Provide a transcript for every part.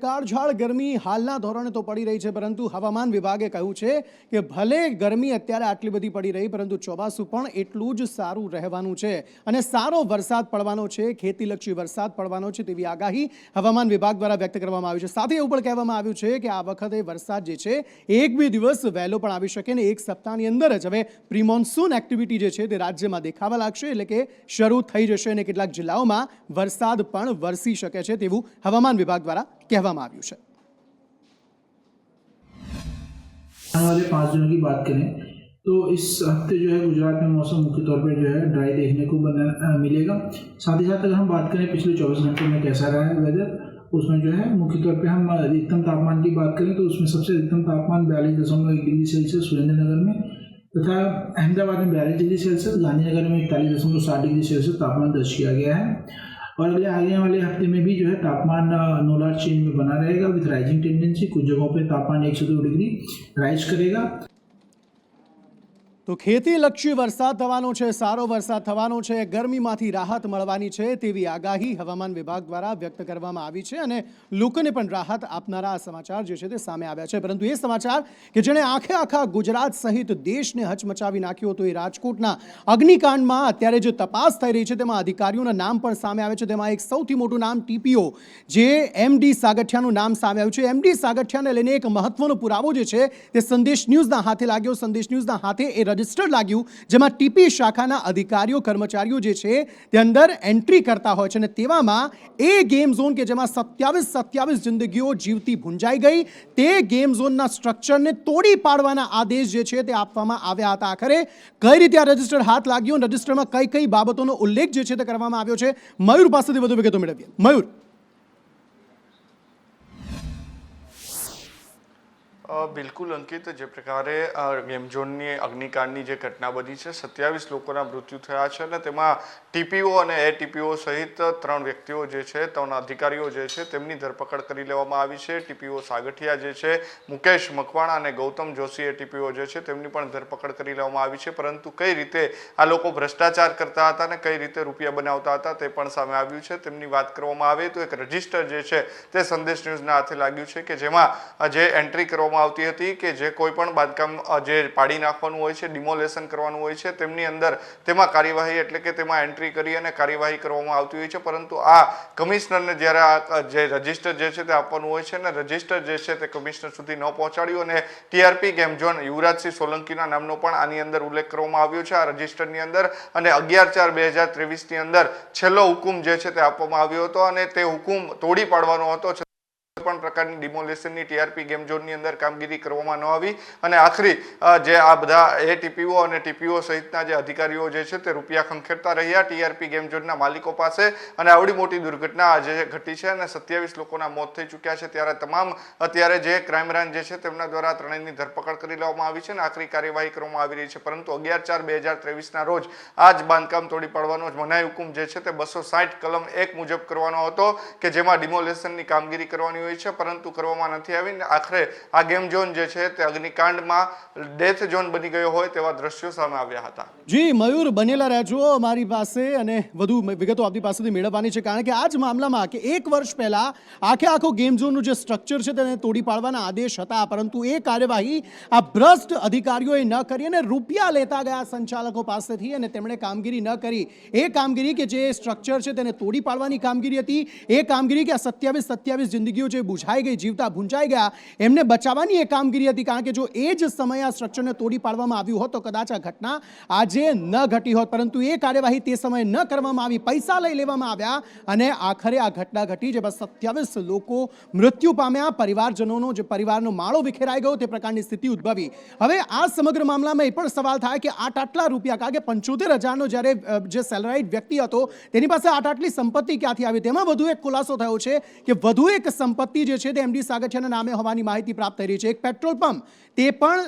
કાળઝાળ ગરમી હાલના ધોરણે તો પડી રહી છે, પરંતુ હવામાન વિભાગે કહ્યું છે કે ભલે ગરમી અત્યારે આટલી બધી પડી રહી, પરંતુ ચોમાસું પણ એટલું જ સારું રહેવાનું છે અને સારો વરસાદ પડવાનો છે, ખેતીલક્ષી વરસાદ પડવાનો છે તેવી આગાહી હવામાન વિભાગ દ્વારા વ્યક્ત કરવામાં આવી છે। સાથે એવું પણ કહેવામાં આવ્યું છે કે આ વખતે વરસાદ જે છે એક બે દિવસ વહેલો પણ આવી શકે ને એક સપ્તાહની અંદર જ હવે પ્રી મોન્સૂન એક્ટિવિટી જે છે તે રાજ્યમાં દેખાવા લાગશે, એટલે કે શરૂ થઈ જશે અને કેટલાક જિલ્લાઓમાં વરસાદ પણ વરસી શકે છે તેવું હવામાન વિભાગ દ્વારા कहવામાં આવ્યું છે। आने वाले 5 दिनों की बात करें तो इस हफ्ते जो है गुजरात में मौसम मुख्य तौर पर जो है ड्राई देखने को मिलेगा। साथ ही साथ अगर हम बात करें पिछले 24 घंटों में कैसा रहा है वेदर, उसमें जो है मुख्य तौर पे हम अधिकतम तापमान की बात करें तो उसमें सबसे अधिकतम तापमान 42.1 डिग्री सेल्सियस सुरेंद्रनगर में तथा अहमदाबाद में 42 डिग्री सेल्सियस, गांधीनगर में 41.7 डिग्री सेल्सियस तापमान दर्ज किया गया है। और अगले आने वाले हफ्ते में भी जो है तापमान नोलार चेन में बना रहेगा विथ राइजिंग टेंडेंसी। कुछ जगहों पे तापमान 1 से 2 डिग्री राइज करेगा। तो ખેતીલક્ષી વરસાદ થવાનો છે, સારો વરસાદ થવાનો છે, ગરમીમાંથી રાહત મળવાની છે તેવી આગાહી હવામાન વિભાગ દ્વારા વ્યક્ત કરવામાં આવી છે અને લોકોને પણ રાહત આપનારા આ સમાચાર જે છે તે સામે આવ્યા છે। પરંતુ એ સમાચાર કે જેણે આખા ગુજરાત સહિત દેશને હચમચાવી નાખ્યો હતો, એ રાજકોટના અગ્નિકાંડમાં અત્યારે જે તપાસ થઈ રહી છે તેમાં અધિકારીઓના નામ પણ સામે આવે છે। તેમાં એક સૌથી મોટું નામ ટીપીઓ જે એમડી સાગઠિયાનું નામ સામે આવ્યું છે। એમડી સાગઠિયાને લઈને એક મહત્વનો પુરાવો જે છે તે સંદેશ ન્યૂઝના હાથે લાગ્યો। સંદેશ ન્યૂઝના હાથે એ રજિસ્ટર લાગ્યું જેમાં ટીપી શાખાના અધિકારીઓ કર્મચારીઓ જે છે તે અંદર એન્ટ્રી કરતા હોય છે અને તેવામાં એ ગેમ ઝોન કે જેમાં 27 જિંદગીઓ જીવતી ભૂંજાઈ ગઈ, તે ગેમ ઝોનના સ્ટ્રક્ચરને તોડી પાડવાના આદેશ જે છે તે આપવામાં આવ્યા હતા। આખરે કઈ રીતે આ રજિસ્ટર હાથ લાગ્યું, રજિસ્ટરમાં કઈ બાબતોનો ઉલ્લેખ જે છે તે કરવામાં આવ્યો છે, મયુર પાસેથી વધુ વિગતો મેળવીએ। મયુર, બિલકુલ અંકિત, જે પ્રકારે ગેમ ઝોનની અગ્નિકાંડની જે ઘટના બની છે, 27 લોકોના મૃત્યુ થયા છે અને તેમાં ટીપીઓ અને એટીપીઓ સહિત 3 વ્યક્તિઓ જે છે, 3 અધિકારીઓ જે છે તેમની ધરપકડ કરી લેવામાં આવી છે। ટીપીઓ સાગઠિયા જે છે, મુકેશ મકવાણા અને ગૌતમ જોશી ટીપીઓ જે છે તેમની પણ ધરપકડ કરી લેવામાં આવી છે। પરંતુ કઈ રીતે આ લોકો ભ્રષ્ટાચાર કરતા હતા અને કઈ રીતે રૂપિયા બનાવતા હતા તે પણ સામે આવ્યું છે। તેમની વાત કરવામાં આવે તો એક રજિસ્ટર જે છે તે સંદેશ ન્યૂઝના હાથે લાગ્યું છે કે જેમાં જે એન્ટ્રી કરવામાં આવતી હતી કે જે કોઈ પણ બાંધકામ જે પાડી નાખવાનું હોય છે, ડિમોલેશન કરવાનું હોય છે, તેમની અંદર તેમાં કાર્યવાહી એટલે કે તેમાં એન્ટ્રી કરી અને કાર્યવાહી કરવામાં આવતી હોય છે। પરંતુ આ કમિશનરને જ્યારે આ જે રજિસ્ટર જે છે તે આપવાનું હોય છે અને રજિસ્ટર જે છે તે કમિશનર સુધી ન પહોંચાડ્યું અને ટીઆરપી ગેમ ઝોન યુવરાજસિંહ સોલંકીના નામનો પણ આની અંદર ઉલ્લેખ કરવામાં આવ્યો છે આ રજિસ્ટરની અંદર અને 11/4/2023 ની અંદર છેલ્લો હુકુમ જે છે તે આપવામાં આવ્યો હતો અને તે હુકુમ તોડી પાડવાનો હતો। પણ પ્રકારની ડિમોલેશનની ટીઆરપી ગેમ ઝોનની અંદર કામગીરી કરવામાં ન આવી અને આખરી જે આ બધા એટીપીઓ અને ટીપીઓ સહિતના જે અધિકારીઓ જે છે તે રૂપિયા ખંખેરતા રહ્યા ટીઆરપી ગેમ ઝોનના માલિકો પાસે અને આવડી મોટી દુર્ઘટના આજે ઘટી છે અને 27 લોકોના મોત થઈ ચૂક્યા છે। ત્યારે તમામ અત્યારે જે ક્રાઇમ બ્રાન્ચ જે છે તેમના દ્વારા ત્રણેયની ધરપકડ કરી લેવામાં આવી છે અને આખરી કાર્યવાહી કરવામાં આવી રહી છે। પરંતુ 11/4/2023 ના રોજ આ જ બાંધકામ તોડી પાડવાનો મનાઈ હુકુમ જે છે તે 260 કલમ 1 મુજબ કરવાનો હતો કે જેમાં ડિમોલેશનની કામગીરી કરવાની હોય છે, પરંતુ કરવામાં નથી આવી। આખરે આ ગેમ ઝોન જે છે તે અગ્નિકાંડમાં ડેથ ઝોન બની ગયો હોય તેવા દ્રશ્યો સામે આવ્યા હતા। જી મયુર, બનેલા રહેજો અમારી પાસે અને વધુ વિગતો આપની પાસેથી મેળવવાની છે, કારણ કે આ જ મામલામાં કે 1 વર્ષ પહેલા આખો ગેમ ઝોનનું જે સ્ટ્રક્ચર છે તેને તોડી પાડવાના આદેશ હતા, પરંતુ એ કાર્યવાહી આ ભ્રષ્ટ અધિકારીઓએ ન કરી અને રૂપિયા લેતા ગયા સંચાલકો પાસેથી અને તેમણે કામગીરી ન કરી। એ કામગીરી કે જે સ્ટ્રક્ચર છે તેને તોડી પાડવાની કામગીરી હતી, એ કામગીરી કે આ 27 જિંદગીઓ જે બુઝાઈ ગઈ, જીવતા ભૂંજાઈ ગયા, એમને બચાવવાની એ કામગીરી હતી। કારણ કે જો એ જ સમયે આ સ્ટ્રક્ચરને તોડી પાડવામાં આવ્યું હોત તો કદાચ આ ઘટના આજે ન ઘટી હોત, પરંતુ એ કાર્યવાહી તે સમયે ન કરવામાં આવી, પૈસા લઈ લેવામાં આવ્યા અને આખરે આ ઘટના ઘટી જેમાં 27 લોકો મૃત્યુ પામ્યા, પરિવારજનોનો જે પરિવારનો માળો વિખેરાઈ ગયો તે પ્રકારની સ્થિતિ ઉદ્ભવી। હવે આ સમગ્ર મામલામાં એ પણ સવાલ થાય કે આટલા રૂપિયા, કારણ કે 75,000નો જ્યારે જે સેલરાઇડ વ્યક્તિ હતો તેની પાસે આટલી સંપત્તિ ક્યાંથી આવી? તેમાં વધુ એક ખુલાસો થયો છે કે વધુ એક સંપત્તિ જે છે તે એમડી સાગઠિયાના નામે હોવાની માહિતી પ્રાપ્ત થઈ રહી છે। એક પેટ્રોલ પંપ તે પણ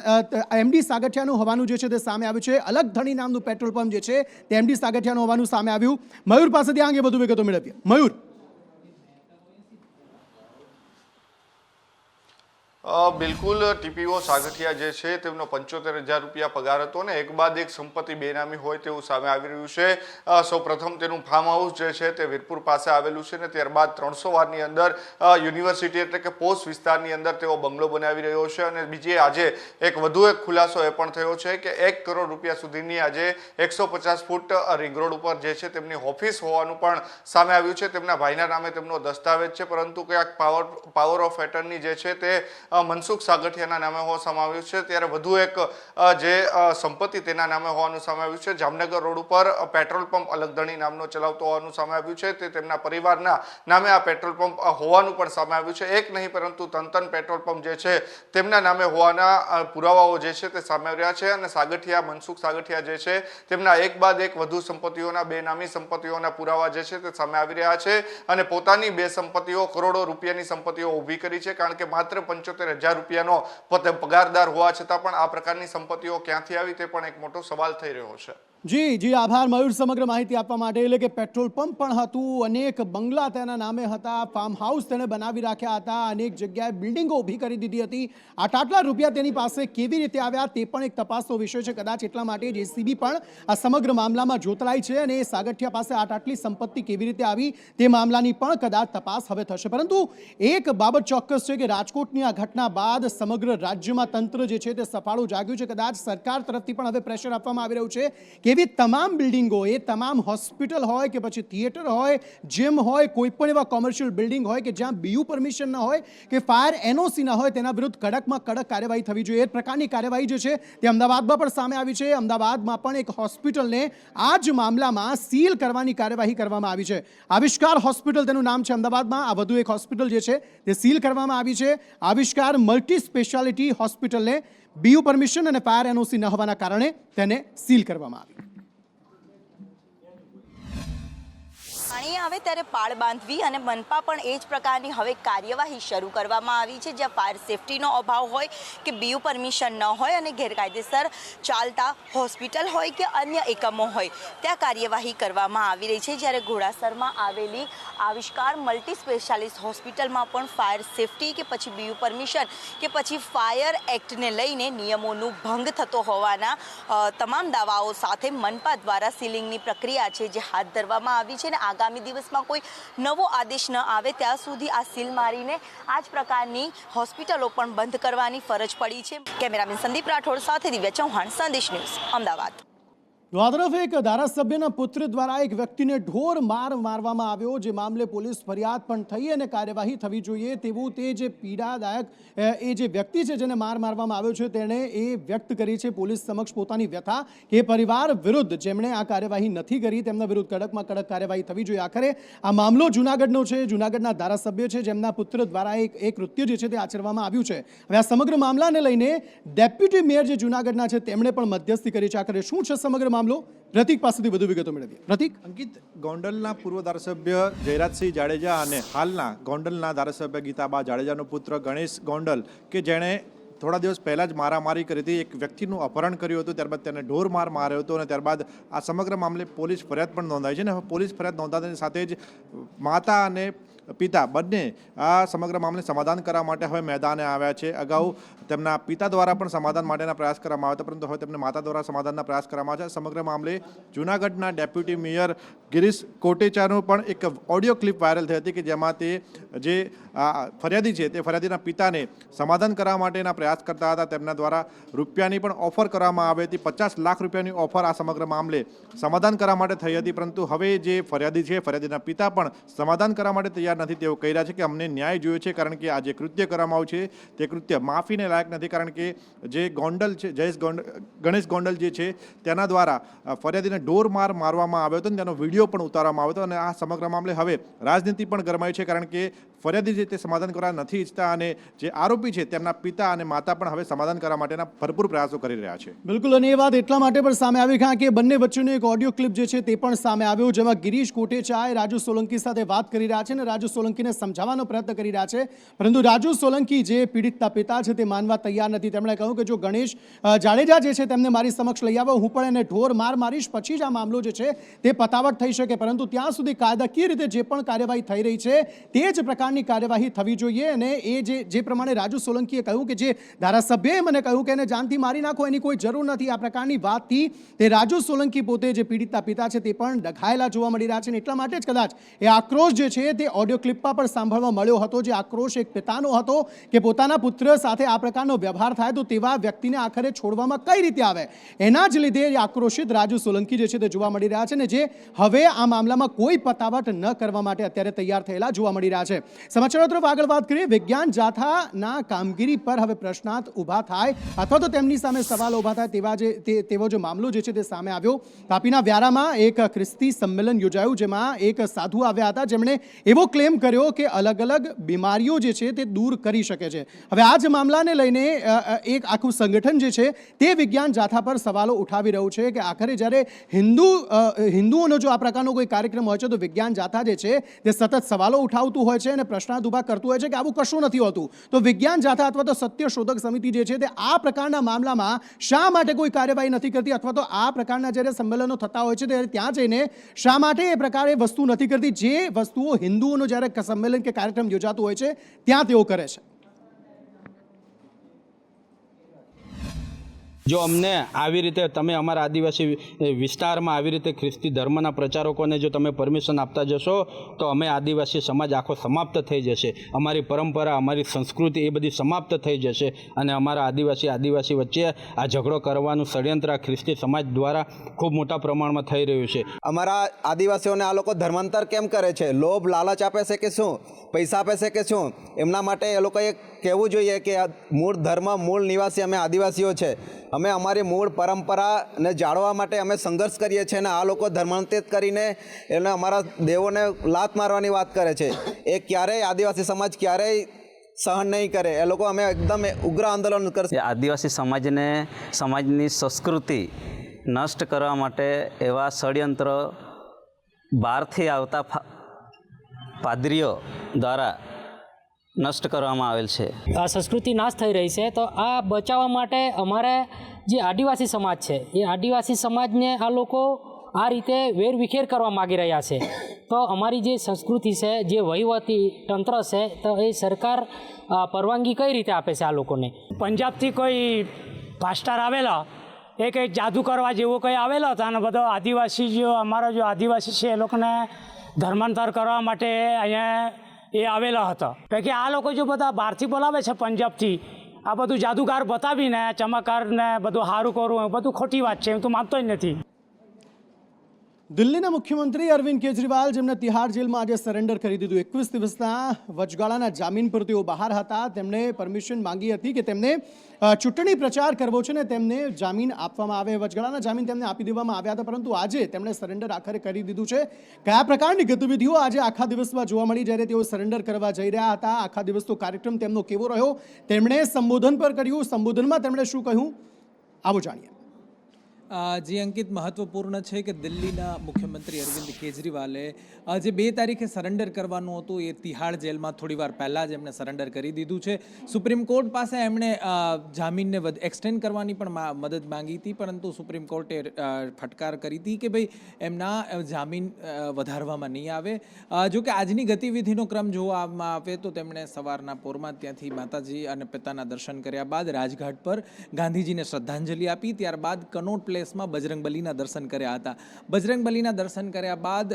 એમડી સાગઠિયાનું હોવાનું જે છે તે સામે આવ્યું છે। અલગ ધણી નામનું પેટ્રોલ પંપ જે છે તે એમડી સાગઠિયાનું હોવાનું સામે આવ્યું। મયુર પાસેથી આ અંગે વધુ વિગતો મેળવીએ। મયુર, બિલકુલ ટીપીઓ સાગઠિયા જે છે તેમનો 75,000 રૂપિયા પગાર હતો ને એક બાદ એક સંપત્તિ બેનામી હોય તેવું સામે આવી રહ્યું છે. સૌ પ્રથમ તેનું ફાર્મ હાઉસ જે છે તે વીરપુર પાસે આવેલું છે ને ત્યારબાદ 300 વારની અંદર યુનિવર્સિટી એટલે કે પોસ્ટ વિસ્તારની અંદર તેઓ બંગલો બનાવી રહ્યો છે. અને બીજી આજે વધુ એક ખુલાસો એ પણ થયો છે કે 1 કરોડ રૂપિયા સુધીની આજે 150 ફૂટ રિંગ રોડ ઉપર જે છે તેમની ઓફિસ હોવાનું પણ સામે આવ્યું છે. તેમના ભાઈના નામે તેમનો દસ્તાવેજ છે, પરંતુ ક્યાંક પાવર ઓફ એટર્ની જે છે તે મનસુખ સાગઠિયાના નામે હોવાનું સામે આવ્યું છે. ત્યારે વધુ એક જે સંપત્તિ તેના નામે હોવાનું સામે આવ્યું છે. જામનગર રોડ ઉપર પેટ્રોલ પંપ અલગધણી નામનો ચલાવતો હોવાનું સામે આવ્યું છે. તે તેમના પરિવારના નામે આ પેટ્રોલ પંપ હોવાનું પણ સામે આવ્યું છે. એક નહીં પરંતુ ત્રણ પેટ્રોલ પંપ જે છે તેમના નામે હોવાના પુરાવાઓ જે છે તે સામે આવ્યા છે. અને સાગઠિયા મનસુખ સાગઠિયા જે છે તેમના એક બાદ એક વધુ સંપત્તિઓના બેનામી સંપત્તિઓના પુરાવા જે છે તે સામે આવી રહ્યા છે. અને પોતાની બે સંપત્તિઓ કરોડો રૂપિયાની સંપત્તિઓ ઊભી કરી છે, કારણ કે માત્ર 75,000 રૂપિયાનો પગારદાર હોવા છતાં પણ આ પ્રકારની સંપત્તિઓ ક્યાંથી આવી તે પણ એક મોટો સવાલ થઈ રહ્યો છે. જી આભાર મયુર સમગ્ર માહિતી આપવા માટે. એટલે કે પેટ્રોલ પંપ પણ હતું, અનેક બંગલા તેના નામે હતા, ફાર્મ હાઉસ તેણે બનાવી રાખ્યા હતા, અનેક જગ્યાએ બિલ્ડિંગો ઊભી કરી દીધી હતી. આટલા રૂપિયા તેની પાસે કેવી રીતે આવ્યા તે પણ એક તપાસનો વિષય છે. કદાચ એટલા માટે જેસીબી પણ આ સમગ્ર મામલામાં જોતરાઈ છે અને સાગઠિયા પાસે આટલી સંપત્તિ કેવી રીતે આવી તે મામલાની પણ કદાચ તપાસ હવે થશે. પરંતુ એક બાબત ચોક્કસ છે કે રાજકોટની આ ઘટના બાદ સમગ્ર રાજ્યમાં તંત્ર જે છે તે સફાળું જાગ્યું છે. કદાચ સરકાર તરફથી પણ હવે પ્રેશર આપવામાં આવી રહ્યું છે કે એવી તમામ બિલ્ડિંગો, એ તમામ હોસ્પિટલ હોય કે પછી થિયેટર હોય, જીમ હોય, કોઈ પણ એવા કોમર્શિયલ બિલ્ડિંગ હોય કે જ્યાં બીયુ પરમિશન ન હોય કે ફાયર એનઓસી ન હોય તેના વિરુદ્ધ કડકમાં કડક કાર્યવાહી થવી જોઈએ. એ પ્રકારની કાર્યવાહી જે છે તે અમદાવાદમાં પણ સામે આવી છે. અમદાવાદમાં પણ એક હોસ્પિટલને આ જ મામલામાં સીલ કરવાની કાર્યવાહી કરવામાં આવી છે. આવિષ્કાર હોસ્પિટલ તેનું નામ છે અમદાવાદમાં. આ વધુ એક હોસ્પિટલ જે છે તે સીલ કરવામાં આવી છે. આવિષ્કાર મલ્ટી સ્પેશિયાલિટી હોસ્પિટલને બીયુ પરમિશન અને ફાયર એનઓસી ન હોવાના કારણે તેને સીલ કરવામાં આવી. પાણી આવે ત્યારે પાળ બાંધવી અને મનપા પણ એ જ પ્રકારની હવે કાર્યવાહી શરૂ કરવામાં આવી છે. જ્યાં ફાયર સેફટીનો અભાવ હોય કે બીયુ પરમિશન ન હોય અને ગેરકાયદેસર ચાલતા હોસ્પિટલ હોય કે અન્ય એકમો હોય ત્યાં કાર્યવાહી કરવામાં આવી રહી છે. જ્યારે ઘોડાસરમાં આવેલી આવિષ્કાર મલ્ટી સ્પેશિયાલિસ્ટ હોસ્પિટલમાં પણ ફાયર સેફટી કે પછી બીયુ પરમિશન કે પછી ફાયર એક્ટને લઈને નિયમોનું ભંગ થતો હોવાના તમામ દાવાઓ સાથે મનપા દ્વારા સીલિંગની પ્રક્રિયા છે જે હાથ ધરવામાં આવી છે. અને આગામી દિવસમાં કોઈ નવો આદેશ ન આવે ત્યાં સુધી આ સીલ મારીને આ જ પ્રકારની હોસ્પિટલો પણ બંધ કરવાની ફરજ પડી છે. કેમેરામેન સંદીપ રાઠોડ સાથે દિવ્યા ચૌહાણ, સંદેશ ન્યૂઝ, અમદાવાદ. આ તરફ એક ધારાસભ્યના પુત્ર દ્વારા એક વ્યક્તિને ઢોર મારવામાં આવ્યો, જે મામલે પોલીસ ફરિયાદ પણ થઈ અને કાર્યવાહી થવી જોઈએ તેવું તે જે પીડાદાયક એ જે વ્યક્તિ છે જેને મારવામાં આવ્યો છે તેણે એ વ્યક્ત કરી છે પોલીસ સમક્ષ પોતાની વ્યથા કે પરિવાર વિરુદ્ધ જેમણે આ કાર્યવાહી નથી કરી તેમના વિરુદ્ધ કડકમાં કડક કાર્યવાહી થવી જોઈએ. આખરે આ મામલો જૂનાગઢનો છે. જૂનાગઢના ધારાસભ્ય છે જેમના પુત્ર દ્વારા એક કૃત્ય જે છે તે આચરવામાં આવ્યું છે. હવે આ સમગ્ર મામલાને લઈને ડેપ્યુટી મેયર જે જૂનાગઢના છે તેમણે પણ મધ્યસ્થી કરી છે. આખરે શું છે સમગ્ર મામલો? પ્રતિક પાસેથી વધુ વિગતો મેળવીએ. પ્રતિક. અંકિત, ગોંડલના પૂર્વ ધારાસભ્ય જયરાજસિંહ જાડેજા અને હાલના ગોંડલના ધારાસભ્ય ગીતાબા જાડેજાનો પુત્ર ગણેશ ગોંડલ કે જેણે થોડા દિવસ પહેલાં જ મારામારી કરી હતી, એક વ્યક્તિનું અપહરણ કર્યું હતું, ત્યારબાદ તેને ઢોર માર્યો હતો અને ત્યારબાદ આ સમગ્ર મામલે પોલીસ ફરિયાદ પણ નોંધાઈ છે. અને હવે પોલીસ ફરિયાદ નોંધાતાની સાથે જ માતા અને પિતા બંને આ સમગ્ર મામલે સમાધાન કરવા માટે હવે મેદાને આવ્યા છે. અગાઉ તેમના પિતા દ્વારા પણ સમાધાન માટેના પ્રયાસ કરવામાં આવ્યા હતા, પરંતુ હવે તેમને માતા દ્વારા સમાધાનના પ્રયાસ કરવામાં આવ્યા છે. સમગ્ર મામલે જૂનાગઢના ડેપ્યુટી મેયર ગિરીશ કોટેચાનો પણ એક ઓડિયો ક્લિપ વાયરલ થઈ હતી કે જેમાં તે જે ફરિયાદી છે તે ફરિયાદીના પિતાને સમાધાન કરવા માટેના પ્રયાસ કરતા હતા. તેમના દ્વારા રૂપિયાની પણ ઓફર કરવામાં આવી હતી, 50 લાખ રૂપિયાની ઓફર આ સમગ્ર મામલે સમાધાન કરવા માટે થઈ હતી. પરંતુ હવે જે ફરિયાદી છે, ફરિયાદીના પિતા પણ સમાધાન કરવા માટે તૈયાર નથી. તેઓ કહી રહ્યા છે કે અમને ન્યાય જોઈએ છે, કારણ કે આ જે કૃત્ય કરવામાં આવ્યું છે તે કૃત્ય માફીને લાયક નથી. કારણ કે જે ગોંડલ છે, ગણેશ ગોંડલ જે છે તેના દ્વારા ફરિયાદીને ઢોર મારવામાં આવ્યો હતો અને તેનો વિડીયો પણ ઉતારવામાં આવ્યો હતો. અને આ સમગ્ર મામલે હવે રાજનીતિ પણ ગરમાઈ છે, કારણ કે ફરિયાદી છે તે સમાધાન કરવા નથી ઈચ્છતા અને જે આરોપી છે તેમના પિતા અને માતા પણ હવે સમાધાન કરવા માટેના ભરપૂર પ્રયાસો કરી રહ્યા છે. બિલકુલ, અને એ વાત એટલા માટે પણ સામે આવી કારણ કે બંને વચ્ચેનો એક ઓડિયો ક્લિપ જે છે તે પણ સામે આવ્યો, જેમાં ગિરીશ કોટેચાએ રાજુ સોલંકી સાથે વાત કરી રહ્યા છે અને રાજુ સોલંકીને સમજાવવાનો પ્રયત્ન કરી રહ્યા છે. પરંતુ રાજુ સોલંકી જે પીડિતના પિતા છે તે માનવા તૈયાર નથી. તેમણે કહ્યું કે જો ગણેશ જાડેજા જે છે તેમને મારી સમક્ષ લઈ આવો, હું પણ એને ઢોર મારીશ, પછી જ આ મામલો જે છે તે પતાવટ થઈ શકે. પરંતુ ત્યાં સુધી કાયદાકીય રીતે જે પણ કાર્યવાહી થઈ રહી છે તે જ પ્રકાર પ્રકારની કાર્યવાહી થવી જોઈએ અને એ જે પ્રમાણે રાજુ સોલંકીએ કહ્યું કે જે ધારાસભ્યએ મને કહ્યું કે એને જાનથી મારી નાખો એની કોઈ જરૂર નથી, આ પ્રકારની વાતથી તે રાજુ સોલંકી પોતે જે પીડિતના પિતા છે તે પણ ડઘાયેલા જોવા મળી રહ્યા છે. અને એટલા માટે જ કદાચ એ આક્રોશ જે છે તે ઓડિયો ક્લિપમાં પણ સાંભળવા મળ્યો હતો, જે આક્રોશ એક પિતાનો હતો કે પોતાના પુત્ર સાથે આ પ્રકારનો વ્યવહાર થાય તો તેવા વ્યક્તિને આખરે છોડવામાં કઈ રીતે આવે. એના જ લીધે આક્રોશિત રાજુ સોલંકી જે છે તે જોવા મળી રહ્યા છે ને જે હવે આ મામલામાં કોઈ પતાવટ ન કરવા માટે અત્યારે તૈયાર થયેલા જોવા મળી રહ્યા છે. સમાચારો તરફ આગળ વાત કરીએ. વિજ્ઞાન જાથાના કામગીરી પર હવે પ્રશ્નાર્થ ઊભા થાય અથવા તો તેમની સામે સવાલ ઊભા થાય તેવો જે મામલો જે છે તે સામે આવ્યો. તાપીના વ્યારામાં એક ખ્રિસ્તી સંમેલન યોજાયું જેમાં એક સાધુ આવ્યા હતા જેમણે એવો ક્લેમ કર્યો કે અલગ અલગ બીમારીઓ જે છે તે દૂર કરી શકે છે. હવે આ જ મામલાને લઈને એક આખું સંગઠન જે છે તે વિજ્ઞાન જાથા પર સવાલો ઉઠાવી રહ્યું છે કે આખરે જ્યારે હિન્દુઓનો જો આ પ્રકારનો કોઈ કાર્યક્રમ હોય છે તો વિજ્ઞાન જાથા જે છે તે સતત સવાલો ઉઠાવતું હોય છે અને પ્રશ્નાર્થ ઊભા કરતું હોય છે કે આવું કશું નથી હોતું. તો વિજ્ઞાન જાથા અથવા તો સત્ય શોધક સમિતિ જે છે તે આ પ્રકારના મામલામાં શા માટે કોઈ કાર્યવાહી નથી કરતી અથવા તો આ પ્રકારના જ્યારે સંમેલનો થતા હોય છે ત્યારે ત્યાં જઈને શા માટે એ પ્રકારે વસ્તુ નથી કરતી જે વસ્તુઓ હિન્દુઓનો જ્યારે સંમેલન કે કાર્યક્રમ યોજાતું હોય છે ત્યાં તેઓ કરે છે. જો અમને આવી રીતે તમે અમારા આદિવાસી વિસ્તારમાં આવી રીતે ખ્રિસ્તી ધર્મના પ્રચારકોને જો તમે પરમિશન આપતા જશો તો અમે આદિવાસી સમાજ આખો સમાપ્ત થઈ જશે. અમારી પરંપરા, અમારી સંસ્કૃતિ એ બધી સમાપ્ત થઈ જશે અને અમારા આદિવાસી વચ્ચે આ ઝઘડો કરવાનું ષડયંત્ર ખ્રિસ્તી સમાજ દ્વારા ખૂબ મોટા પ્રમાણમાં થઈ રહ્યું છે. અમારા આદિવાસીઓને આ લોકો ધર્માંતર કેમ કરે છે? લોભ લાલચ આપે છે કે શું? પૈસા આપે છે કે શું? એમના માટે એ લોકોએ કહેવું જોઈએ કે મૂળ ધર્મ, મૂળ નિવાસી અમે આદિવાસીઓ છે. અમે અમારી મૂળ પરંપરાને જાળવવા માટે અમે સંઘર્ષ કરીએ છીએ અને આ લોકો ધર્માંતરિત કરીને એને અમારા દેવોને લાત મારવાની વાત કરે છે. એ ક્યારેય આદિવાસી સમાજ ક્યારેય સહન નહીં કરે. એ લોકો અમે એકદમ ઉગ્ર આંદોલન કરશે. આદિવાસી સમાજની સંસ્કૃતિ નષ્ટ કરવા માટે એવા ષડયંત્ર બહારથી આવતા પાદરીઓ દ્વારા નષ્ટ કરવામાં આવેલ છે. આ સંસ્કૃતિ નાશ થઈ રહી છે તો આ બચાવવા માટે અમારે જે આદિવાસી સમાજ છે એ આદિવાસી સમાજને આ લોકો આ રીતે વેરવિખેર કરવા માગી રહ્યા છે. તો અમારી જે સંસ્કૃતિ છે, જે વહીવટી તંત્ર છે, તો એ સરકાર પરવાનગી કઈ રીતે આપે છે આ લોકોને? પંજાબથી કોઈ પાસ્ટર આવેલા, એ કંઈ જાદુ કરવા જેવો કંઈ આવેલો હતો અને બધો અમારા જો આદિવાસી છે એ લોકોને ધર્માંતર કરવા માટે અહીંયા એ આવેલા હતા. કે આ લોકો જો બધા બહારથી બોલાવે છે પંજાબથી, આ બધું જાદુગાર બતાવીને ચમત્કારને બધું સારું કરવું એ બધું ખોટી વાત છે. હું તો માનતો જ નથી. દિલ્હીના મુખ્યમંત્રી અરવિંદ કેજરીવાલ જેમને તિહાડ જેલમાં આજે સરેન્ડર કરી દીધું. 21 દિવસના વચગાળાના જામીન પર તેઓ બહાર હતા. તેમણે પરમિશન માંગી હતી કે તેમને ચૂંટણી પ્રચાર કરવો છે ને તેમને જામીન આપવામાં આવે. વચગાળાના જામીન તેમને આપી દેવામાં આવ્યા હતા પરંતુ આજે તેમણે સરેન્ડર આખરે કરી દીધું છે. કયા પ્રકારની ગતિવિધિઓ આજે આખા દિવસમાં જોવા મળી જ્યારે તેઓ સરેન્ડર કરવા જઈ રહ્યા હતા? આખા દિવસનો કાર્યક્રમ તેમનો કેવો રહ્યો? તેમણે સંબોધન પર કર્યું. સંબોધનમાં તેમણે શું કહ્યું? આવો જાણીએ. જે અંકિત મહત્વપૂર્ણ છે કે દિલ્હીના મુખ્યમંત્રી અરવિંદ કેજરીવાલે જે 2 તારીખે સરેન્ડર કરવાનું હતું એ તિહાડ જેલમાં થોડીવાર પહેલાં જ એમણે સરેન્ડર કરી દીધું છે. સુપ્રીમ કોર્ટ પાસે એમણે જામીનને એક્સટેન્ડ કરવાની પણ મદદ માંગી હતી પરંતુ સુપ્રીમ કોર્ટે ફટકાર કરી હતી કે ભાઈ એમના જામીન વધારવામાં નહીં આવે. જો કે આજની ગતિવિધિનો ક્રમ જોવામાં આવે તો તેમણે સવારના પોરમાં ત્યાંથી માતાજી અને પિતાના દર્શન કર્યા બાદ રાજઘાટ પર ગાંધીજીને શ્રદ્ધાંજલિ આપી. ત્યારબાદ કનોટ પ્લેસમાં બજરંગબલીના દર્શન કર્યા હતા. બજરંગબલીના દર્શન કર્યા બાદ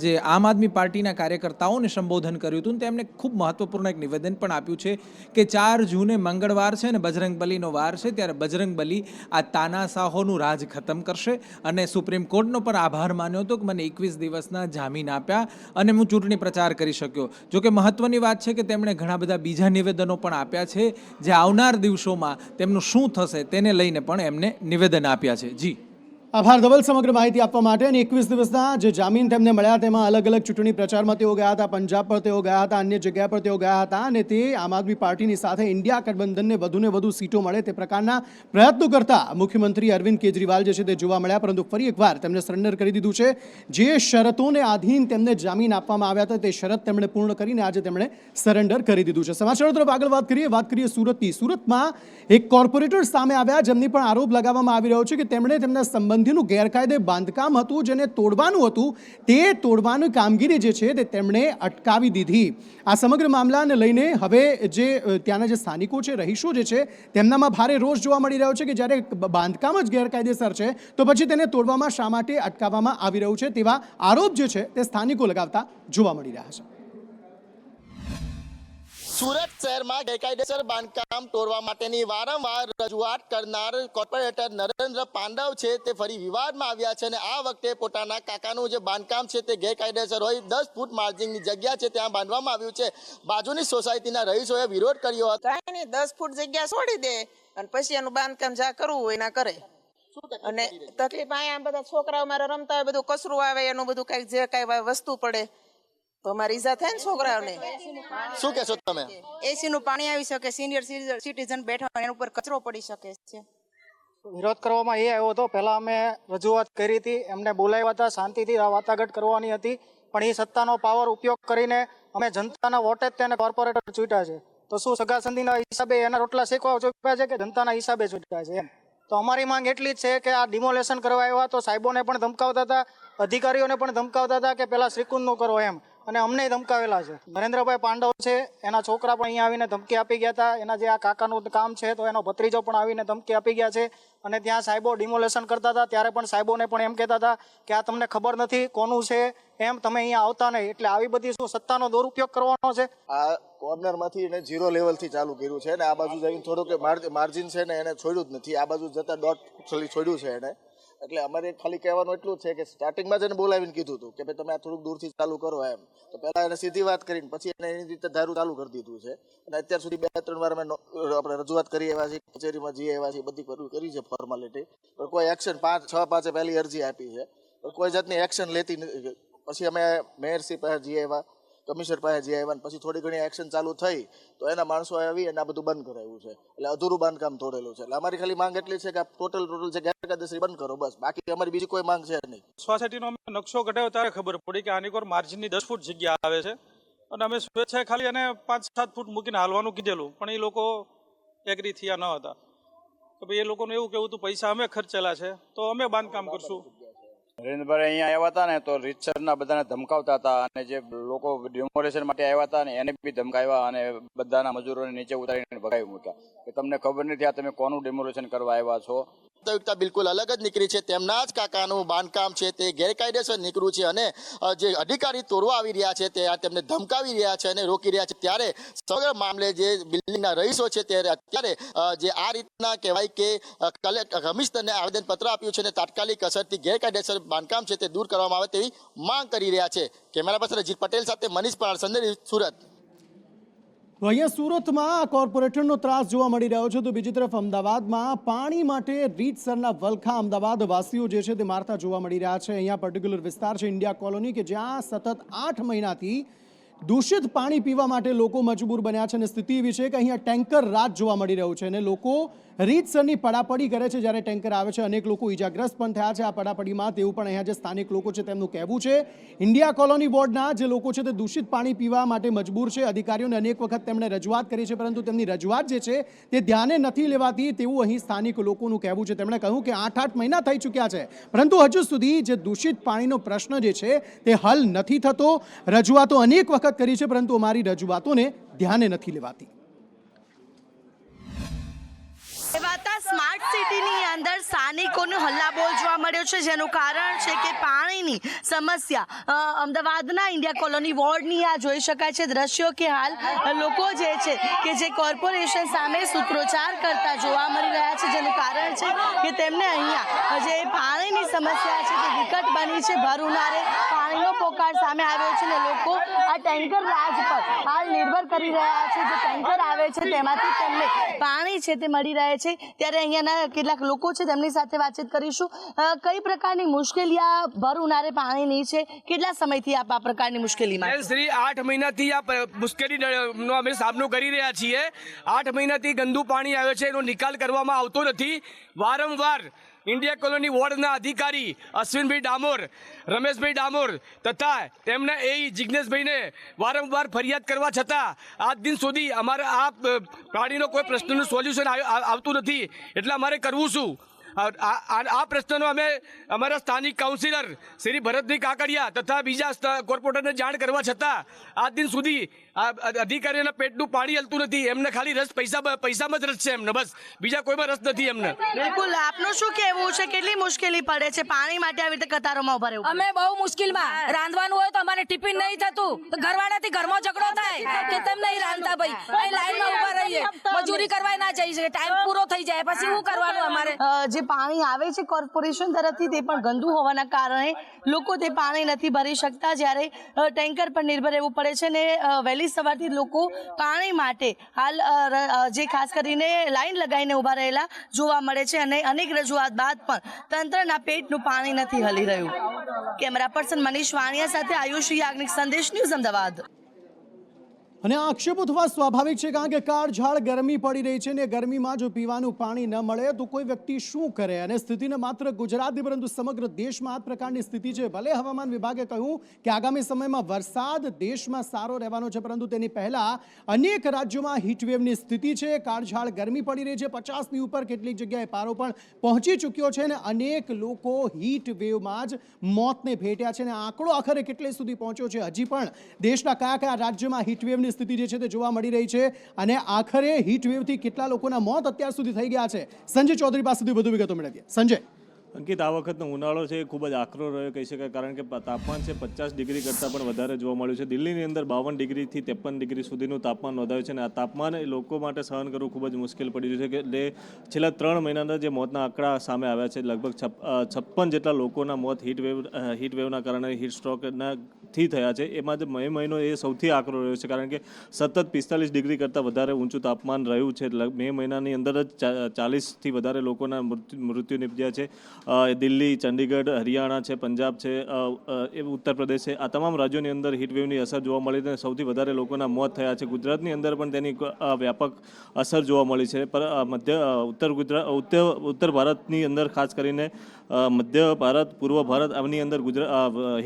જે આમ આદમી પાર્ટીના કાર્યકર્તાઓને સંબોધન કર્યું હતું તેમણે ખૂબ મહત્વપૂર્ણ એક નિવેદન પણ આપ્યું છે કે 4 જૂને મંગળવાર છે અને બજરંગબલીનો વાર છે ત્યારે બજરંગબલી આ તાનાશાહોનું રાજ ખતમ કરશે અને સુપ્રીમ કોર્ટનો પણ આભાર માન્યો હતો કે મને 21 દિવસના જામીન આપ્યા અને હું ચૂંટણી પ્રચાર કરી શક્યો. જોકે મહત્વની વાત છે કે તેમણે ઘણા બધા બીજા નિવેદનો પણ આપ્યા છે જે આવનાર દિવસોમાં તેમનું શું થશે તેને લઈને પણ એમને નિવેદન આપ્યા છે. જી આભાર ધવલ સમગ્ર માહિતી આપવા માટે. અને 21 દિવસના જે જામીન તેમને મળ્યા તેમાં અલગ અલગ ચૂંટણી પ્રચારમાં તેઓ ગયા હતા, પંજાબ પર તેઓ ગયા હતા, અન્ય જગ્યા પર તેઓ ગયા હતા અને તે આમ આદમી પાર્ટીની સાથે ઇન્ડિયા ગઠબંધનને વધુને વધુ સીટો મળે તે પ્રકારના પ્રયત્નો કરતા મુખ્યમંત્રી અરવિંદ કેજરીવાલ જે છે તે જોવા મળ્યા. પરંતુ ફરી એકવાર તેમણે સરેન્ડર કરી દીધું છે. જે શરતોને આધીન તેમને જામીન આપવામાં આવ્યા હતા તે શરત તેમણે પૂર્ણ કરીને આજે તેમણે સરેન્ડર કરી દીધું છે. સમાચારો તરફ આગળ વાત કરીએ સુરતની. સુરતમાં એક કોર્પોરેટર સામે આવ્યા જેમની પણ આરોપ લગાવવામાં આવી રહ્યો છે કે તેમણે તેમના સંબંધ સુધીનું ગેરકાયદે બાંધકામ હતું જેને તોડવાનું હતું તે તોડવાની કામગીરી જે છે તે તેમણે અટકાવી દીધી. આ સમગ્ર મામલાને લઈને હવે જે ત્યાંના જે સ્થાનિકો છે, રહીશો જે છે, તેમનામાં ભારે રોષ જોવા મળી રહ્યો છે કે જ્યારે બાંધકામ જ ગેરકાયદેસર છે તો પછી તેને તોડવામાં શા માટે અટકાવવામાં આવી રહ્યું છે તેવા આરોપ જે છે તે સ્થાનિકો લગાવતા જોવા મળી રહ્યા છે. સુરત શહેરમાં ગેરકાયદેસર બાંધકામ તોડવા માટેની વારંવાર રજૂઆત કરનાર કોર્પોરેટર નરેન્દ્ર પાંડવ છે તે ફરી વિવાદમાં આવ્યા છે અને આ વખતે પોતાના કાકાનું જે બાંધકામ છે તે ગેરકાયદેસર હોય 10 ફૂટ માર્જિનની જગ્યા છે ત્યાં બાંધવામાં આવ્યું છે. બાજુની સોસાયટીના રહીશોએ વિરોધ કર્યો હતો. કાંઈ નહીં, 10 ફૂટ જગ્યા છોડી દે અને પછી એનું બાંધકામ જ્યાં કરવું હોય ના કરે. અને તકલીફ અહીંયા બધા છોકરાઓ મારા રમતા હોય, બધું કચરું આવે, એનું બધું કઈક જે કઈ વસ્તુ પડે તો અમારી ઈજા થાય ને છોકરાઓને. શું કહેશો તમે? એસી નું પાણી આવી શકે, સિનિયર સિટીઝન બેઠા હોય એના ઉપર કચરો પડી શકે છે. વિરોધ કરવામાં એ આવ્યો હતો. પહેલા અમે રજૂઆત કરી હતી, એમને બોલાવ્યા હતા, શાંતિથી વાટાઘાટ કરવાની હતી, પણ એ સત્તાનો પાવર ઉપયોગ કરીને અમે જનતાના વોટે જ તેને કોર્પોરેટર ચૂંટ્યા છે. તો શું સગા સંધિના હિસાબે એના રોટલા શેકવા ચૂક્યા છે કે જનતાના હિસાબે ચૂંટ્યા છે એમ? તો અમારી માંગ એટલી જ છે કે આ ડિમોલેશન કરવા આવ્યા તો સાહેબોને પણ ધમકાવતા હતા, અધિકારીઓને પણ ધમકાવતા હતા કે પહેલા શ્રીકુંડનું કરો એમ, અને અમને ધમકાવેલા છે. નરેન્દ્રભાઈ પાંડવ છે, એના છોકરા પણ અહીંયા આવીને ધમકી આપી ગયા હતા. એના જે આ કાકાનું કામ છે તો એનો ભત્રીજો પણ આવીને ધમકી આપી ગયા છે. અને ત્યાં સાહેબો ડિમોલેશન કરતા હતા ત્યારે પણ સાહેબોને પણ એમ કહેતા હતા કે આ તમને ખબર નથી કોનું છે એમ, તમે અહીંયા આવતા નહીં. એટલે આવી બધી શું સત્તાનો દુરુપયોગ કરવાનો છે? આ કોર્નરમાંથી એને 0 લેવલથી ચાલુ કર્યું છે અને આ બાજુ જઈને થોડુંક માર્જિન છે ને એને છોડ્યું જ નથી. આ બાજુ જતા દોટ છોડ્યું છે એને. એટલે અમારે ખાલી કહેવાનું એટલું જ છે કે સ્ટાર્ટિંગમાં જ એને બોલાવીને કીધું હતું કે ભાઈ તમે આ થોડુંક દૂરથી ચાલુ કરો એમ. તો પહેલા એને સીધી વાત કરીને પછી એને એની રીતે ધારું ચાલુ કરી દીધું છે. અને અત્યાર સુધી 2-3 વાર અમે આપણે રજૂઆત કરી એવા છીએ, કચેરીમાં જઈએ એવા છીએ, બધી કરી છે ફોર્માલિટી, પણ કોઈ એક્શન 5-6 પહેલી અરજી આપી છે, પણ કોઈ જાતની એક્શન લેતી નથી. પછી અમે મેયરશ્રી પાસે જઈએ એવા, કમિશનર પાસે જઈએ એવા, પછી થોડી ઘણી એક્શન ચાલુ થઈ તો એના માણસો આવી અને આ બધું બંધ કરાવ્યું છે. એટલે અધૂરું બાંધકામ તોડેલું છે. એટલે અમારી ખાલી માંગ એટલી છે કે આ ટોટલ જે ગેરકાયદેસર બંધ કરો, બસ. બાકી અમારી બીજી કોઈ માંગ છે નહીં. સોસાયટીનો અમે નકશો કઢાવ્યો ત્યારે ખબર પડી કે આની કોર માર્જિનની 10 ફૂટ જગ્યા આવે છે અને અમે સ્વેચ્છાએ ખાલી એને 5-7 ફૂટ મૂકીને હાલવાનું કીધેલું, પણ એ લોકો એગ્રી થયા ન હતા. તો ભાઈ એ લોકોનું એવું કેવું હતું પૈસા અમે ખર્ચેલા છે તો અમે બાંધકામ કરશું. નરેન્દ્રભાઈ અહીંયા આવ્યા હતા ને તો રીતસરના બધાને ધમકાવતા હતા અને જે લોકો ડિમોલેશન માટે આવ્યા હતા ને એને બી ધમકાવ્યા અને બધાના મજૂરોને નીચે ઉતારીને ભગાવી મૂક્યા કે તમને ખબર નથી આ તમે કોનું ડિમોલેશન કરવા આવ્યા છો. વાસ્તવિકતા બિલકુલ અલગ જ નીકળી છે. તેમના જ કાકાનું બાંધકામ છે તે ગેરકાયદેસર નીકળ્યું છે અને જે અધિકારી તોડવા આવી રહ્યા છે તે તેમને ધમકાવી રહ્યા છે અને રોકી રહ્યા છે. ત્યારે સમગ્ર મામલે જે બિલ્ડિંગના રહીશો છે તે અત્યારે જે આ રીતના કહેવાય કે કમિશનરને આવેદનપત્ર આપ્યું છે અને તાત્કાલિક અસરથી ગેરકાયદેસર બાંધકામ છે તે દૂર કરવામાં આવે તેવી માંગ કરી રહ્યા છે. કેમેરા પર્સન અજીત પટેલ સાથે મનીષ પરાર, સંદેશ સુરત. તો અહીંયા સુરતમાં કોર્પોરેટરનો ત્રાસ જોવા મળી રહ્યો છે તો બીજી તરફ અમદાવાદમાં પાણી માટે રીતસરના વલખા અમદાવાદ વાસીઓ જે છે તે મારતા જોવા મળી રહ્યા છે. અહીંયા પર્ટિક્યુલર વિસ્તાર છે ઇન્ડિયા કોલોની કે જ્યાં સતત 8 મહિનાથી દૂષિત પાણી પીવા માટે લોકો મજબૂર બન્યા છે અને સ્થિતિ એવી છે કે અહીંયા ટેન્કર રાત જોવા મળી રહ્યું છે અને લોકો રીતસરની પડાપડી કરે છે જ્યારે ટેન્કર આવે છે. અનેક લોકો ઈજાગ્રસ્ત પણ થયા છે આ પડાપડીમાં, તેવું પણ અહીંયા જે સ્થાનિક લોકો છે તેમનું કહેવું છે. ઇન્ડિયા કોલોની વોર્ડના જે લોકો છે તે દૂષિત પાણી પીવા માટે મજબૂર છે. અધિકારીઓને અનેક વખત તેમણે રજૂઆત કરી છે પરંતુ તેમની રજૂઆત જે છે તે ધ્યાને નથી લેવાતી તેવું અહીં સ્થાનિક લોકોનું કહેવું છે. તેમણે કહ્યું કે 8 મહિના થઈ ચૂક્યા છે પરંતુ હજુ સુધી જે દૂષિત પાણીનો પ્રશ્ન જે છે તે હલ નથી થતો. રજૂઆતો અનેક વખત કરી છે પરંતુ અમારી રજૂઆતોને ધ્યાને નથી લેવાતી. સ્માર્ટ સિટીની અંદર સ્થાનિકોનો હલ્લાબોલ જોવા મળ્યો છે જેનું કારણ છે કે પાણીની સમસ્યા અમદાવાદના ઇન્ડિયા કોલોની વોર્ડની આ જોઈ શકાય છે દ્રશ્યો કે હાલ લોકો જે છે કે જે કોર્પોરેશન સામે સૂત્રોચ્ચાર કરતા જોવા મળી રહ્યા છે જેનું કારણ છે કે તેમને અહીંયા જે પાણીની સમસ્યા છે તે વિકટ બની છે. ભર ઉનાળે પાણીનો પોકાર સામે આવ્યો છે અને લોકો આ ટેન્કર રાજ પર હાલ નિર્ભર કરી રહ્યા છે. જે ટેન્કર આવે છે તેમાંથી તેમને પાણી છે તે મળી રહે છે. ત્યારે અહીંયાના કેટલાક લોકો છે તેમની સાથે વાતચીત કરીશું. કઈ પ્રકારની મુશ્કેલી આ ભર ઉનાળે પાણીની છે, કેટલા સમયથી આપ આ પ્રકારની મુશ્કેલીમાં? શ્રી 8 મહિનાથી આ મુશ્કેલીનો અમે સામનો કરી રહ્યા છીએ. 8 મહિનાથી ગંદુ પાણી આવે છે, એનો નિકાલ કરવામાં આવતો નથી. વારંવાર ઇન્ડિયા કોલોની વોર્ડના અધિકારી અશ્વિનભાઈ ડામોર, રમેશભાઈ ડામોર તથા તેમના એ જિજ્ઞેશભાઈને વારંવાર ફરિયાદ કરવા છતાં આજ દિન સુધી અમારા આ પાણીનો કોઈ પ્રશ્નનું સોલ્યુશન આવતું નથી. એટલે અમારે કરવું શું? આ પ્રશ્નનો અમે અમારા સ્થાનિક કાઉન્સિલર શ્રી ભરતભાઈ કાકડિયા તથા બીજા કોર્પોરેટરને જાણ કરવા છતાં આજ દિન સુધી આ અધિકારીઓના પેટનું પાણી હલતું નથી. એમને ખાલી રસ પૈસામાં જ રસ છે એમને, બસ બીજા કોઈમાં રસ નથી એમને. બિલકુલ, આપનું શું કહેવું છે? કેટલી મુશ્કેલી પડે છે પાણી માટે આવી રીતે કતારોમાં ઉભા રહેવું? અમે બહુ મુશ્કેલમાં. રાંધવાનું હોય તો અમારે ટિફિન નહીં થતું, તો ઘરવાળાથી ઘરમાં ઝઘડો થાય કે તેમ નહીં રાંધતા ભાઈ, અહીં લાઈનમાં ઉભા રહીએ, મજૂરી કરવા ના જઈ શકે, ટાઈમ પૂરો થઈ જાય પછી શું કરવાનું અમારે? જે પાણી આવે છે કોર્પોરેશન તરફથી તે પણ ગંદુ હોવાના કારણે લોકો તે પાણી નથી ભરી શકતા, જ્યારે ટેન્કર પર નિર્ભર રહેવું પડે છે. ને વહેલી સવારથી લોકો પાણી માટે હાલ જે ખાસ કરીને લાઈન લગાવીને ઊભા રહેલા જોવા મળે છે, અને અનેક રજૂઆત બાદ પણ તંત્રના પેટનું પાણી નથી હલી રહ્યું. કેમેરા પર્સન મનીષ વાણિયા સાથે આયુષ યાજ્ઞિક, સંદેશ ન્યૂઝ, અમદાવાદ. અને આ આક્ષેપો થવા સ્વાભાવિક છે, કારણ કે કાળઝાળ ગરમી પડી રહી છે ને ગરમીમાં જો પીવાનું પાણી ન મળે તો કોઈ વ્યક્તિ શું કરે? અને સ્થિતિને માત્ર ગુજરાત નહીં પરંતુ સમગ્ર દેશમાં આ પ્રકારની સ્થિતિ છે. ભલે હવામાન વિભાગે કહ્યું કે આગામી સમયમાં વરસાદ દેશમાં સારો રહેવાનો છે, પરંતુ તેની પહેલા અનેક રાજ્યોમાં હીટવેવની સ્થિતિ છે. કાળઝાળ ગરમી પડી રહી છે, 50ની ઉપર કેટલીક જગ્યાએ પારો પણ પહોંચી ચૂક્યો છે અને અનેક લોકો હીટવેવમાં જ મોતને ભેટ્યા છે. અને આંકડો આખરે કેટલે સુધી પહોંચ્યો છે, હજી પણ દેશના કયા કયા રાજ્યમાં હીટવેવની સ્થિતિ જે છે તે જોવા મળી રહી છે, અને આખરે હીટવેવથી કેટલા લોકોના મોત અત્યાર સુધી થઈ ગયા છે. સંજય ચૌધરી પાસેથી વધુ વિગતો મેળવીએ. સંજય. અંકિત, આ વખતનો ઉનાળો છે એ ખૂબ જ આકરો રહ્યો કહી શકાય, કારણ કે તાપમાન છે 50 ડિગ્રી કરતાં પણ વધારે જોવા મળ્યું છે. દિલ્હીની અંદર 52 ડિગ્રીથી 53 ડિગ્રી સુધીનું તાપમાન નોંધાયું છે, અને આ તાપમાન લોકો માટે સહન કરવું ખૂબ જ મુશ્કેલ પડી રહ્યું છે. કે છેલ્લા 3 મહિનાના જે મોતના આંકડા સામે આવ્યા છે, લગભગ 56 જેટલા લોકોના મોત હીટવેવના કારણે હીટ સ્ટ્રોકથી થયા છે. એમાં જે મે મહિનો એ સૌથી આકરો રહ્યો છે, કારણ કે સતત 45 ડિગ્રી કરતાં વધારે ઊંચું તાપમાન રહ્યું છે. મે મહિનાની અંદર જ 40થી વધારે લોકોના મૃત્યુ નિપજ્યા છે. દિલ્હી, ચંડીગઢ, હરિયાણા છે, પંજાબ છે, ઉત્તર પ્રદેશ છે, આ તમામ રાજ્યોની અંદર હીટવેવની અસર જોવા મળી છે. સૌથી વધારે લોકોના મોત થયા છે. ગુજરાતની અંદર પણ તેની વ્યાપક અસર જોવા મળી છે. પર ઉત્તર ભારતની અંદર ખાસ કરીને મધ્ય ભારત, પૂર્વ ભારત આની અંદર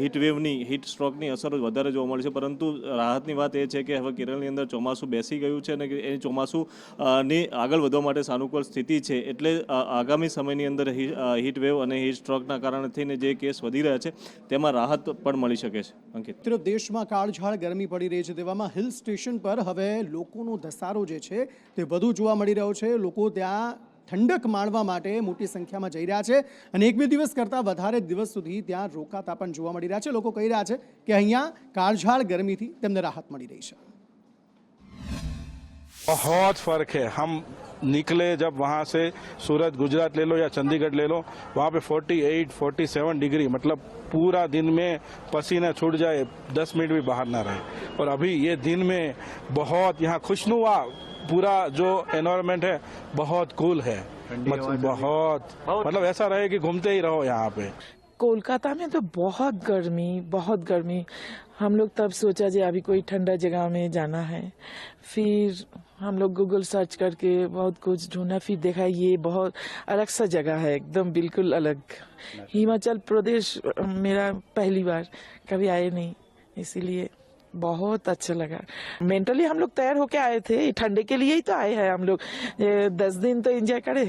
હીટ સ્ટ્રોકની અસર વધારે જોવા મળી છે. પરંતુ રાહતની વાત એ છે કે હવે કેરળની અંદર ચોમાસું બેસી ગયું છે, અને એ ચોમાસુની આગળ વધવા માટે સાનુકૂળ સ્થિતિ છે. એટલે આગામી સમયની અંદર હીટવેવ અને હીટ સ્ટ્રોકના કારણે થઈને જે કેસ વધી રહ્યા છે તેમાં રાહત પણ મળી શકે છે. અંકિત, તરફ દેશમાં કાળઝાળ ગરમી પડી રહી છે, તેવામાં હિલ સ્ટેશન પર હવે લોકોનો ધસારો જે છે તે વધુ જોવા મળી રહ્યો છે. લોકો ત્યાં ઠંડક માણવા માટે મોટી સંખ્યામાં જઈ રહ્યા છે, અને 1-2 દિવસ કરતાં વધારે દિવસ સુધી ત્યાં રોકાતા પણ જોવા મળી રહ્યા છે. લોકો કહી રહ્યા છે કે અહીંયા કાળઝાળ ગરમીથી તેમને રાહત મળી રહી છે. बहुत फर्क है. हम निकले जब वहाँ से सूरत, गुजरात ले लो या चंडीगढ़ ले लो, वहाँ पे 48-47 डिग्री, मतलब पूरा दिन में पसीना छूट जाए, 10 मिनट भी बाहर ना रहे. और अभी ये दिन में बहुत यहाँ खुशनुमा पूरा जो एनवायरनमेंट है बहुत कूल है, बहुत मतलब ऐसा रहे कि घूमते ही रहो यहाँ पे. कोलकाता में तो बहुत गर्मी. हम लोग तब सोचा जी अभी कोई ठंडा जगह में जाना है. फिर हम लोग गूगल सर्च करके बहुत कुछ ढूंढा, फिर देखा ये बहुत अलग सा जगह है, एकदम बिल्कुल अलग. हिमाचल प्रदेश मेरा पहली बार, कभी आए नहीं, इसीलिए बहुत अच्छा लगा. मेंटली हम लोग तैयार होके आए थे, ठंडे के लिए ही तो आए हैं हम लोग, 10 दिन तो एंजॉय करें.